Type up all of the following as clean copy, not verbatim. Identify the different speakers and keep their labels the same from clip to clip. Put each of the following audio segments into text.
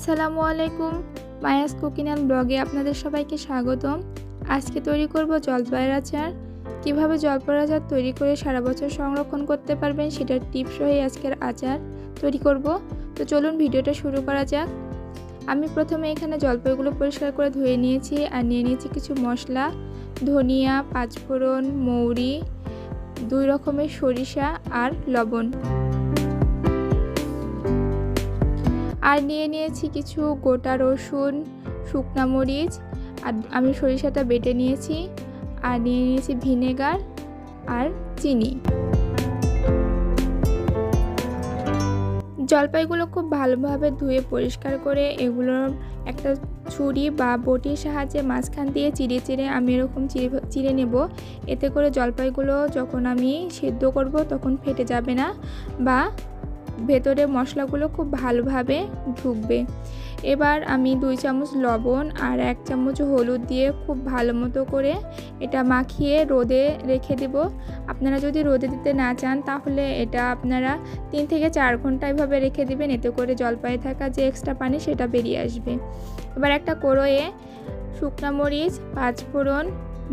Speaker 1: আসসালামু আলাইকুম, Maya's cooking and ব্লগে আপনাদের সবাইকে স্বাগতম। আজকে তৈরি করব জলপাইয়ের আচার। কিভাবে জলপাইয়ের আচার তৈরি করে সারা বছর সংরক্ষণ করতে পারবেন সেটার টিপস সহ আজকের আচার তৈরি করব। তো চলুন ভিডিওটা শুরু করা যাক। আমি প্রথমে এখানে জলপাইগুলো পরিষ্কার করে ধুয়ে নিয়েছি আর নিয়ে নিয়েছি কিছু মশলা, ধনিয়া, পাঁচফোড়ন, মৌরি, 2 রকমের সরিষা আর লবণ। আর নিয়ে নিয়েছি কিছু গোটা রসুন, শুকনা মরিচ, আর আমি সরিষাটা বেটে নিয়েছি। আর নিয়ে নিয়েছি ভিনেগার আর চিনি। জলপাইগুলো খুব ভালোভাবে ধুয়ে পরিষ্কার করে এগুলোর একটা ছুরি বা বটির সাহায্যে মাঝখান দিয়ে চিড়ে আমি এরকম চিড়ে নেব। এতে করে জলপাইগুলো যখন আমি সেদ্ধ করব তখন ফেটে যাবে না বা ভেতরে মশলাগুলো খুব ভালোভাবে ঢুকবে। এবার আমি 2 চামচ লবণ আর 1 চামচ হলুদ দিয়ে খুব ভালো মতো করে এটা মাখিয়ে রোদে রেখে দেব। আপনারা যদি রোদে দিতে না চান তাহলে এটা আপনারা 3 থেকে 4 ঘন্টা এভাবে রেখে দিবেন। এতে করে জলপাইয়ে থাকা যে এক্সট্রা পানি সেটা বেরিয়ে আসবে। এবার একটা কড়াইয়ে শুকনা মরিচ, পাঁচফোড়ন,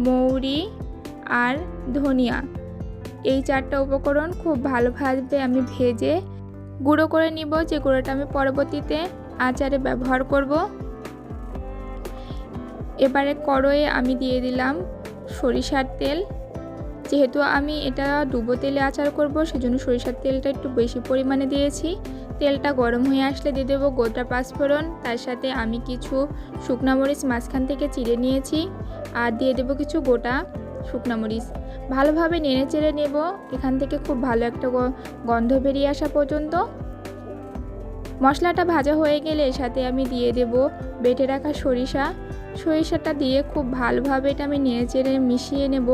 Speaker 1: মৌরি আর ধনিয়া, এই 4টা উপকরণ খুব ভালোভাবে আমি ভেজে গুঁড়ো করে নিব, যে গুঁড়োটা আমি পরবর্তীতে আচারে ব্যবহার করব। এবারে কড়াইয়ে আমি দিয়ে দিলাম সরিষার তেল। যেহেতু আমি এটা ডুবো তেলে আচার করব সেজন্য সরিষার তেলটা একটু বেশি পরিমাণে দিয়েছি। তেলটা গরম হয়ে আসলে দিয়ে দেবো গোটা পাঁচফোড়ন, তার সাথে আমি কিছু শুকনা মরিচ মাঝখান থেকে চিড়ে নিয়েছি আর দিয়ে দেবো কিছু গোটা শুকনা মরিচ। ভালোভাবে নেড়ে চেড়ে নেব এখান থেকে খুব ভালো একটা গন্ধ বেরিয়ে আসা পর্যন্ত। মশলাটা ভাজা হয়ে গেলে এর সাথে আমি দিয়ে দেব বেটে রাখা সরিষাটা দিয়ে খুব ভালোভাবে এটা আমি নেড়ে চেড়ে মিশিয়ে নেব।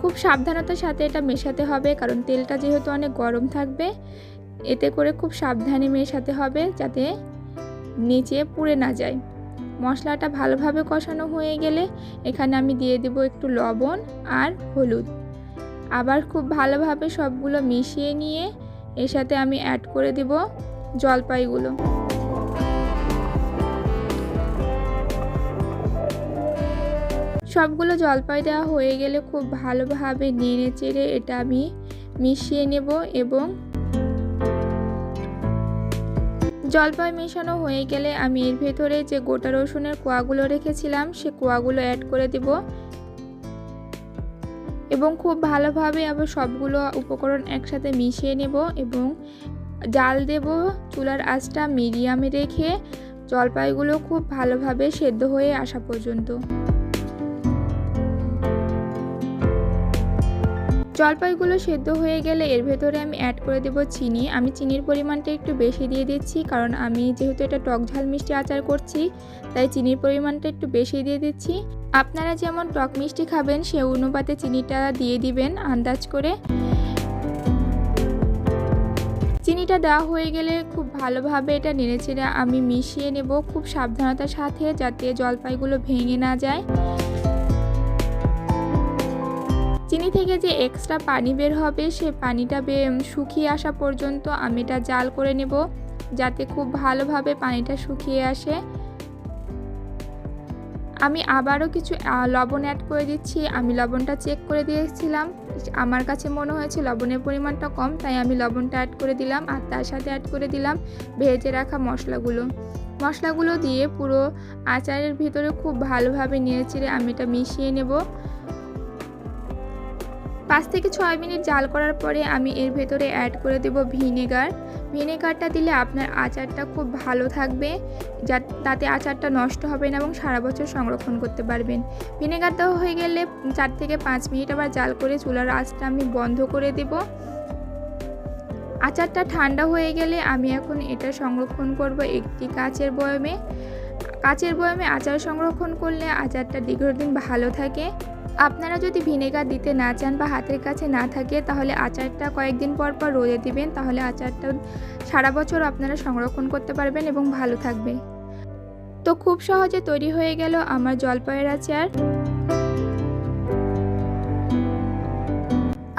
Speaker 1: খুব সাবধানতার সাথে এটা মেশাতে হবে, কারণ তেলটা যেহেতু অনেক গরম থাকবে। এতে করে খুব সাবধানে মেশাতে হবে যাতে নিচে পুড়ে না যায়। মশলাটা ভালোভাবে কষানো হয়ে গেলে এখানে আমি দিয়ে দেব একটু লবণ আর হলুদ। আবার খুব ভালোভাবে সবগুলো মিশিয়ে নিয়ে এর সাথে আমি অ্যাড করে দেব জলপাইগুলো। সবগুলো জলপাই দেওয়া হয়ে গেলে খুব ভালোভাবে নেড়ে চেড়ে এটা আমি মিশিয়ে নেব এবং জলপাই মেশানো হয়ে গেলে আমি এর ভেতরে যে গোটা রসুনের কোয়াগুলো রেখেছিলাম সে কোয়াগুলো অ্যাড করে দেব এবং খুব ভালোভাবে আবার সবগুলো উপকরণ একসাথে মিশিয়ে নেব এবং জাল দেব। চুলার আঁচটা মিডিয়ামে রেখে জলপাইগুলো খুব ভালোভাবে সেদ্ধ হয়ে আসা পর্যন্ত। জলপাইগুলো সেদ্ধ হয়ে গেলে এর ভেতরে আমি অ্যাড করে দেব চিনি। আমি চিনির পরিমাণটা একটু বেশি দিয়ে দিচ্ছি, কারণ আমি যেহেতু এটা টক ঝাল মিষ্টি আচার করছি তাই চিনির পরিমাণটা একটু বেশি দিয়ে দিচ্ছি। আপনারা যেমন টক মিষ্টি খাবেন সে অনুপাতে চিনিটা দিয়ে দিবেন আন্দাজ করে। চিনিটা দেওয়া হয়ে গেলে খুব ভালোভাবে এটা নেড়েচেড়ে আমি মিশিয়ে নেব খুব সাবধানতার সাথে, যাতে জলপাইগুলো ভেঙে না যায়। চিনি থেকে যে এক্সট্রা পানি বের হবে সে পানিটা শুকিয়ে আসা পর্যন্ত আমি এটা জাল করে নেব, যাতে খুব ভালোভাবে পানিটা শুকিয়ে আসে। আমি আবারও কিছু লবণ অ্যাড করে দিচ্ছি। আমি লবণটা চেক করে দিয়েছিলাম, আমার কাছে মনে হয়েছে লবণের পরিমাণটা কম, তাই আমি লবণটা অ্যাড করে দিলাম। আর তার সাথে অ্যাড করে দিলাম ভেজে রাখা মশলাগুলো দিয়ে পুরো আচারের ভিতরে খুব ভালোভাবে নেড়েচেড়ে আমি এটা মিশিয়ে নেব। 5 থেকে 6 মিনিট জাল করার পরে আমি এর ভেতরে অ্যাড করে দেব ভিনেগারটা দিলে আপনার আচারটা খুব ভালো থাকবে, তাতে আচারটা নষ্ট হবে না এবং সারা বছর সংরক্ষণ করতে পারবেন। ভিনেগার দেওয়া হয়ে গেলে 4 থেকে 5 মিনিট আবার জাল করে চুলার আঁচটা আমি বন্ধ করে দেব। আচারটা ঠান্ডা হয়ে গেলে আমি এখন এটা সংরক্ষণ করব একটি কাচের বয়ামে। আচার সংরক্ষণ করলে আচারটা দীর্ঘদিন ভালো থাকে। আপনারা যদি ভিনেগার দিতে না চান বা হাতের কাছে না থাকে তাহলে আচারটা কয়েকদিন পর রোদে দিবেন, তাহলে আচারটা সারা বছর আপনারা সংরক্ষণ করতে পারবেন এবং ভালো থাকবে। তো খুব সহজে তৈরি হয়ে গেল আমার জলপাইয়ের আচার।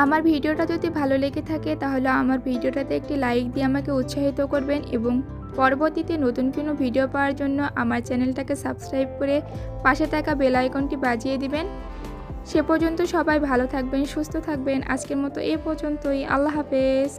Speaker 1: আমার ভিডিওটা যদি ভালো লেগে থাকে তাহলে আমার ভিডিওটাতে একটি লাইক দিয়ে আমাকে উৎসাহিত করবেন এবং পরবর্তীতে নতুন কোনো ভিডিও পাওয়ার জন্য আমার চ্যানেলটাকে সাবস্ক্রাইব করে পাশে থাকা বেল আইকনটি বাজিয়ে দিবেন। সে পর্যন্ত সবাই ভালো থাকবেন, সুস্থ থাকবেন। আজকের মতো এ পর্যন্তই। আল্লাহ হাফেজ।